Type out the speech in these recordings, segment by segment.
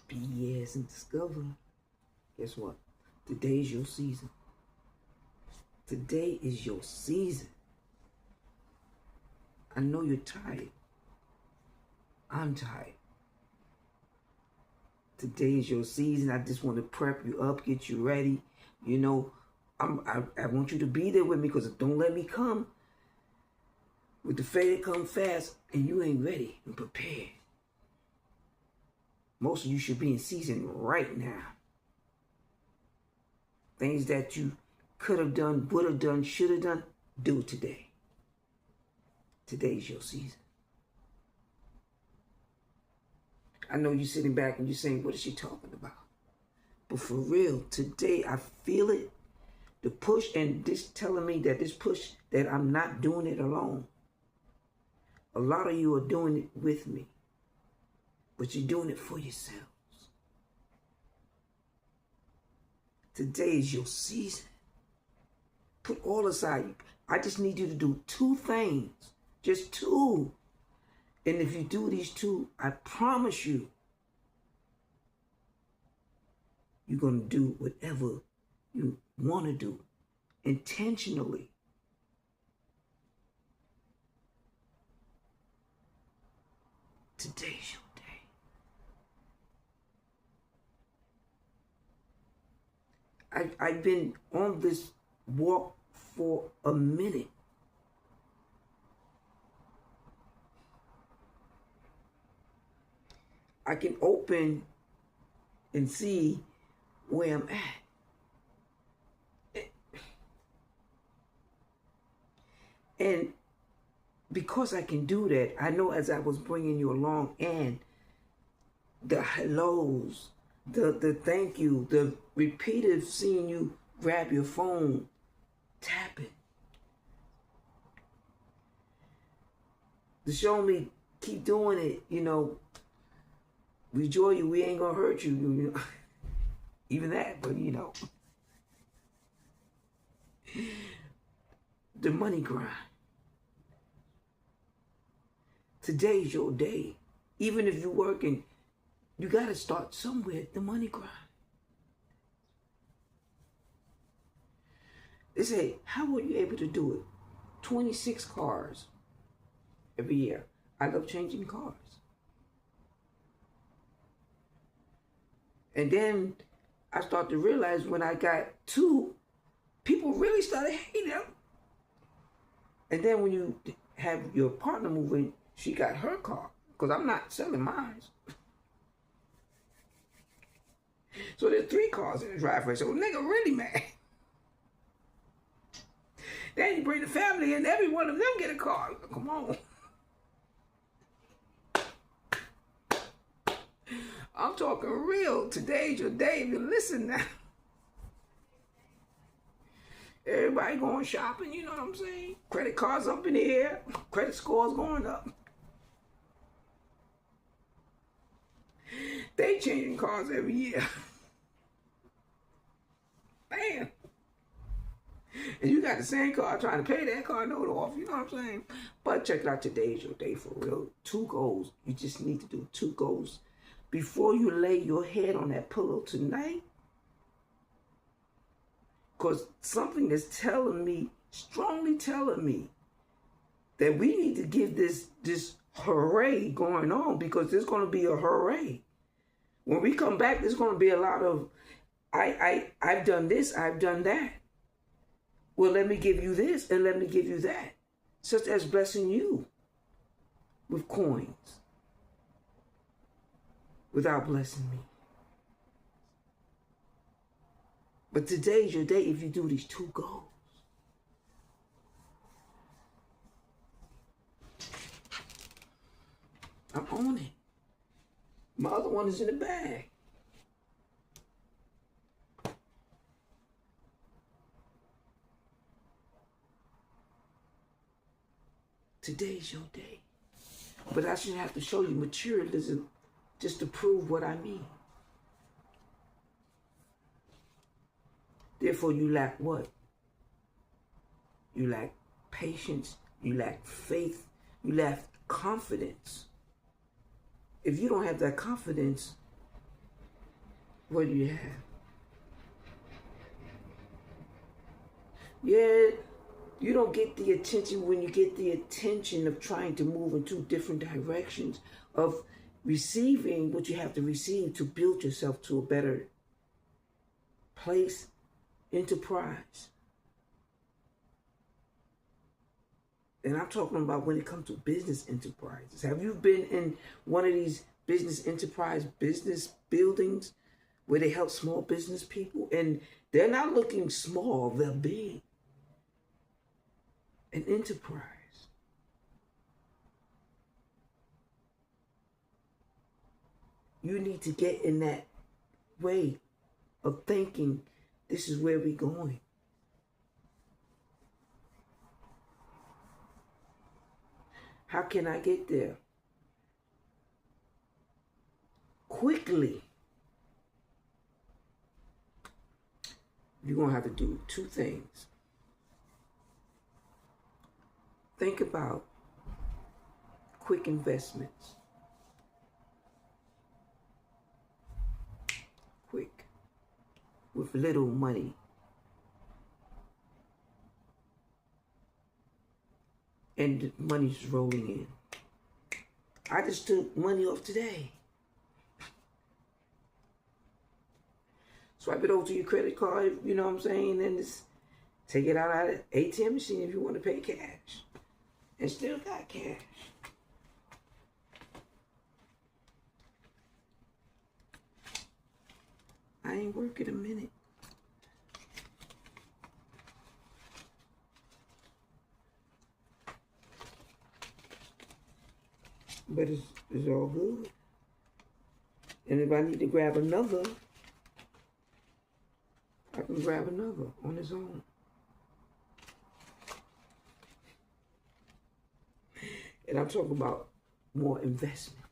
BS and discover. Guess what? Today is your season. Today is your season. I know you're tired. I'm tired. Today is your season. I just want to prep you up, get you ready. You know, I want you to be there with me, because don't let me come with the fade come fast and you ain't ready and prepared. Most of you should be in season right now. Things that you could have done, would have done, should have done, do it today. Today's your season. I know you're sitting back and you're saying, what is she talking about? But for real, today I feel it. The push, and this telling me that this push, that I'm not doing it alone. A lot of you are doing it with me, but you're doing it for yourselves. Today is your season. Put all aside. I just need you to do 2 things. Just 2. And if you do these 2, I promise you, you're going to do whatever you want to do intentionally. Today's your day. I've been on this walk for a minute. I can open and see where I'm at. And because I can do that, I know as I was bringing you along, and the hellos, the thank you, the repeated seeing you grab your phone, tap it. To show me, keep doing it, you know, we joy you, we ain't gonna hurt you, you know. Even that, but you know. The money grind. Today's your day. Even if you're working, you gotta start somewhere, the money grind. They say, how were you able to do it? 26 cars every year. I love changing cars. And then I started to realize when I got 2, people really started hating them. And then when you have your partner moving, she got her car, because I'm not selling mine. So there's 3 cars in the driveway. So nigga really mad. Then you bring the family in, every one of them get a car. Come on. I'm talking real. Today's your day. If you listen now. Everybody going shopping, you know what I'm saying? Credit cards up in the air. Credit scores going up. They changing cars every year. Bam. And you got the same car trying to pay that car note off, you know what I'm saying? But check it out, today's your day for real. 2 goals. You just need to do 2 goals. Before you lay your head on that pillow tonight, because something is telling me, strongly telling me, that we need to give this hooray going on, because there's going to be a hooray. When we come back, there's going to be a lot of, I've done this, I've done that. Well, let me give you this and let me give you that. Such as blessing you with coins without blessing me. But today's your day if you do these 2 goals. I'm on it. My other one is in the bag. Today's your day. But I shouldn't have to show you materialism just to prove what I mean. Therefore, you lack what? You lack patience. You lack faith. You lack confidence. If you don't have that confidence, What do you have? Yeah, you don't get the attention when you get the attention of trying to move in two different directions, of receiving what you have to receive to build yourself to a better place, enterprise. And I'm talking about when it comes to business enterprises. Have you been in one of these business enterprise business buildings where they help small business people? And they're not looking small, they're big. An enterprise. You need to get in that way of thinking, this is where we're going. How can I get there? Quickly. You're going to have to do two things. Think about quick investments. Quick. With little money. And the money's rolling in. I just took money off today. Swipe it over to your credit card, you know what I'm saying? And just take it out of the ATM machine if you want to pay cash. And still got cash. I ain't working a minute. But it's all good. And if I need to grab another, I can grab another on its own. And I'm talking about more investment.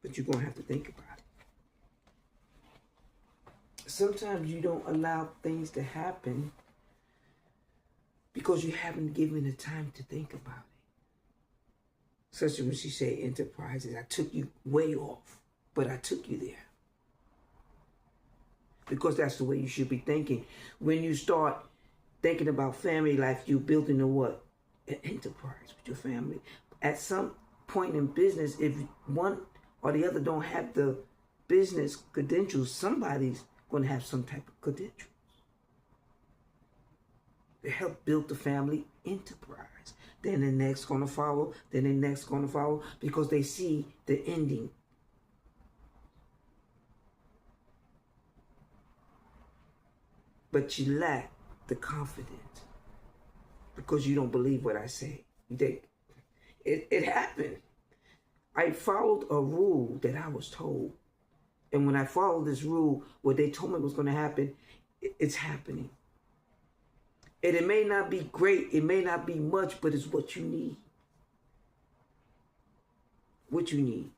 But you're going to have to think about it. Sometimes you don't allow things to happen because you haven't given the time to think about it. Such as when she said enterprises, I took you way off, but I took you there. Because that's the way you should be thinking. When you start thinking about family life, you're building a what? An enterprise with your family. At some point in business, if one or the other don't have the business credentials, somebody's going to have some type of credentials. They help build the family enterprise. Then the next going to follow. Then the next going to follow. Because they see the ending. But you lack the confidence. Because you don't believe what I say. It happened. I followed a rule that I was told. And when I followed this rule, what they told me was going to happen, it's happening. And it may not be great, it may not be much, but it's what you need. What you need.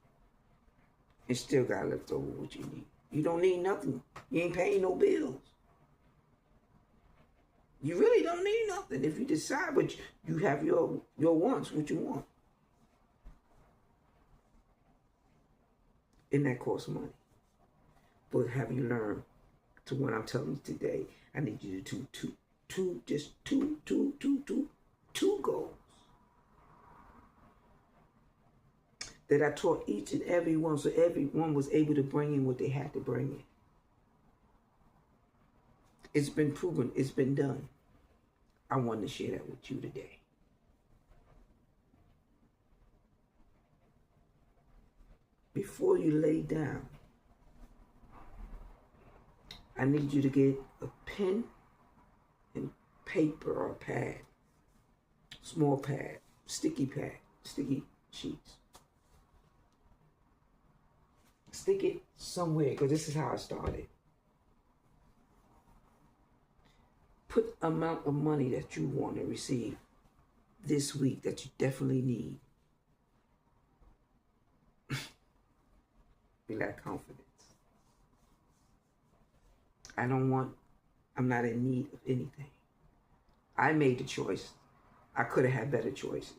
And still got left over what you need. You don't need nothing. You ain't paying no bills. You really don't need nothing if you decide, but you have your wants, what you want. And that costs money. But have you learned to what I'm telling you today? I need you to do two goals that I taught each and every one, so everyone was able to bring in what they had to bring in. It's been proven, it's been done. I wanted to share that with you today. Before you lay down, I need you to get a pen and paper or pad, small pad, sticky sheets. Stick it somewhere, because this is how I started. Put amount of money that you want to receive this week that you definitely need. Be that confidence. I'm not in need of anything. I made the choice. I could have had better choices.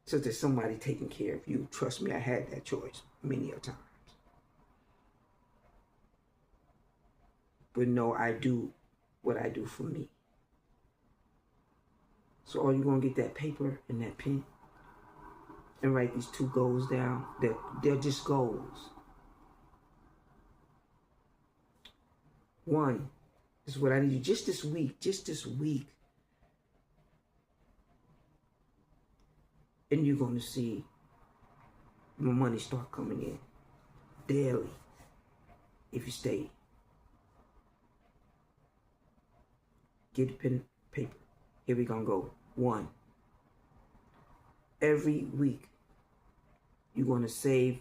So there's somebody taking care of you. Trust me, I had that choice many a times. But no, I do what I do for me. So are you going to get that paper and that pen and write these 2 goals down? They're just goals. 1 is what I need you just this week. And you're going to see your money start coming in daily if you stay. Get a pen and paper. Here we gonna go. 1. Every week, you're gonna save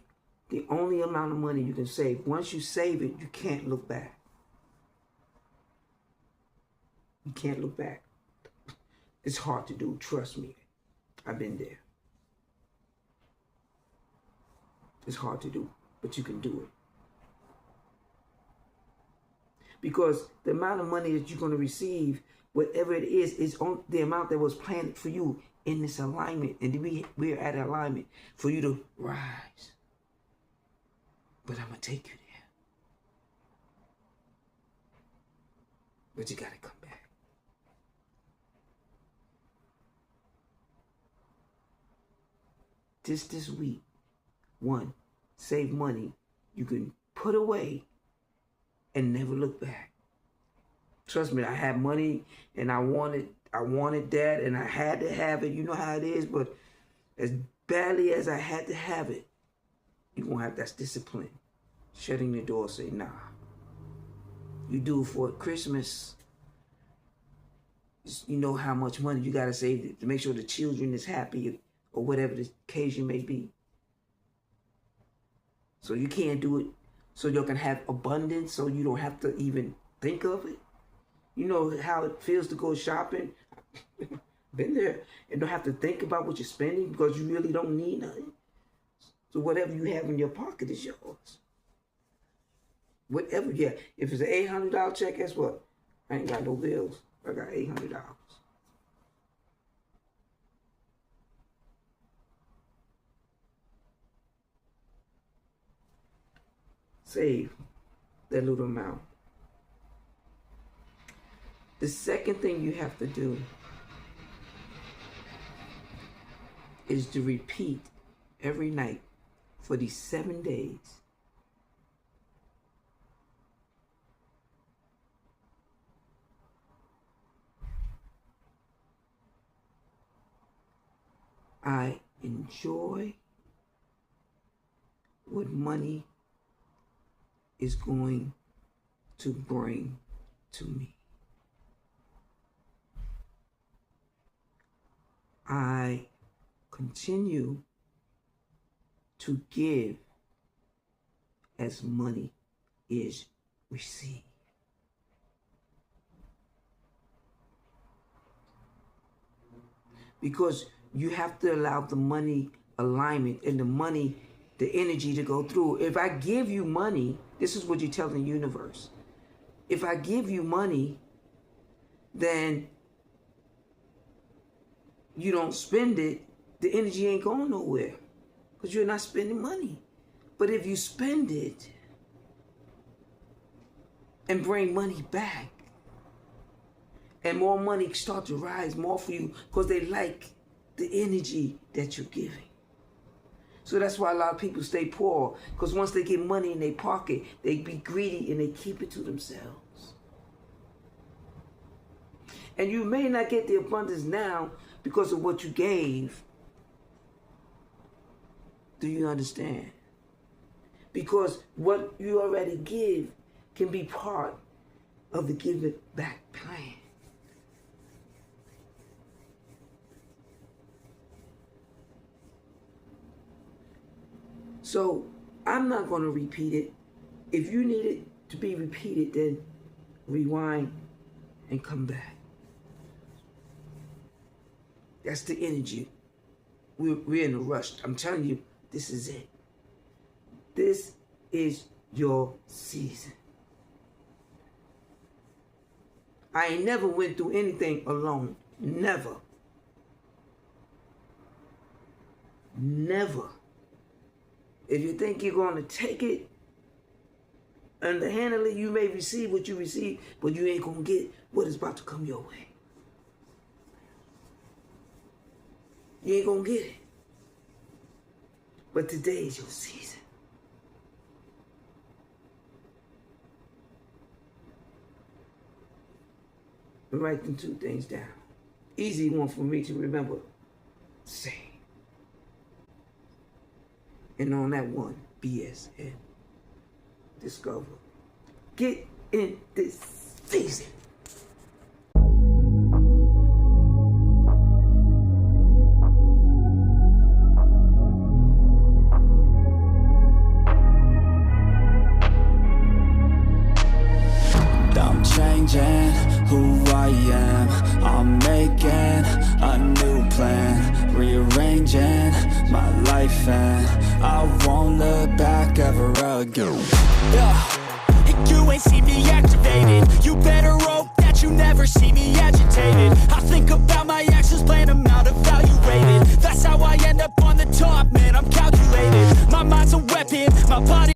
the only amount of money you can save. Once you save it, you can't look back. You can't look back. It's hard to do, trust me. I've been there. It's hard to do, but you can do it. Because the amount of money that you're going to receive, whatever it is on the amount that was planned for you in this alignment. And we're at alignment for you to rise. But I'm going to take you there. But you got to come back. Just this week. 1, save money you can put away and never look back. Trust me, I had money and I wanted that and I had to have it. You know how it is, but as badly as I had to have it, you're going to have that's discipline. Shutting the door, say, nah. You do it for Christmas. You know how much money you got to save to make sure the children is happy or whatever the occasion may be. So you can't do it so you can have abundance, so you don't have to even think of it. You know how it feels to go shopping? Been there. And don't have to think about what you're spending because you really don't need nothing. So whatever you have in your pocket is yours. Whatever, yeah. If it's an $800 check, guess what? I ain't got no bills. I got $800. Save that little amount. The second thing you have to do is to repeat every night for these 7 days. I enjoy what money is going to bring to me. I continue to give as money is received. Because you have to allow the money alignment and the energy to go through. If I give you money, this is what you tell the universe. If I give you money, then you don't spend it, the energy ain't going nowhere because you're not spending money. But if you spend it and bring money back, and more money start to rise more for you because they like the energy that you're giving. So that's why a lot of people stay poor, because once they get money in their pocket, they be greedy and they keep it to themselves. And you may not get the abundance now because of what you gave. Do you understand? Because what you already give can be part of the give it back plan. So I'm not going to repeat it. If you need it to be repeated, then rewind and come back. That's the energy. We're in a rush. I'm telling you, this is it. This is your season. I ain't never went through anything alone. Never. Never. If you think you're going to take it underhandedly, you may receive what you receive, but you ain't going to get what is about to come your way. You ain't going to get it. But today is your season. And write them two things down. Easy one for me to remember. Say. And on that one, BSN. Discover. Get in this season. I'm changing who I am. I'm making a new plan, rearranging my life, and I won't look back ever again. And you ain't see me activated. You better hope that you never see me agitated. I think about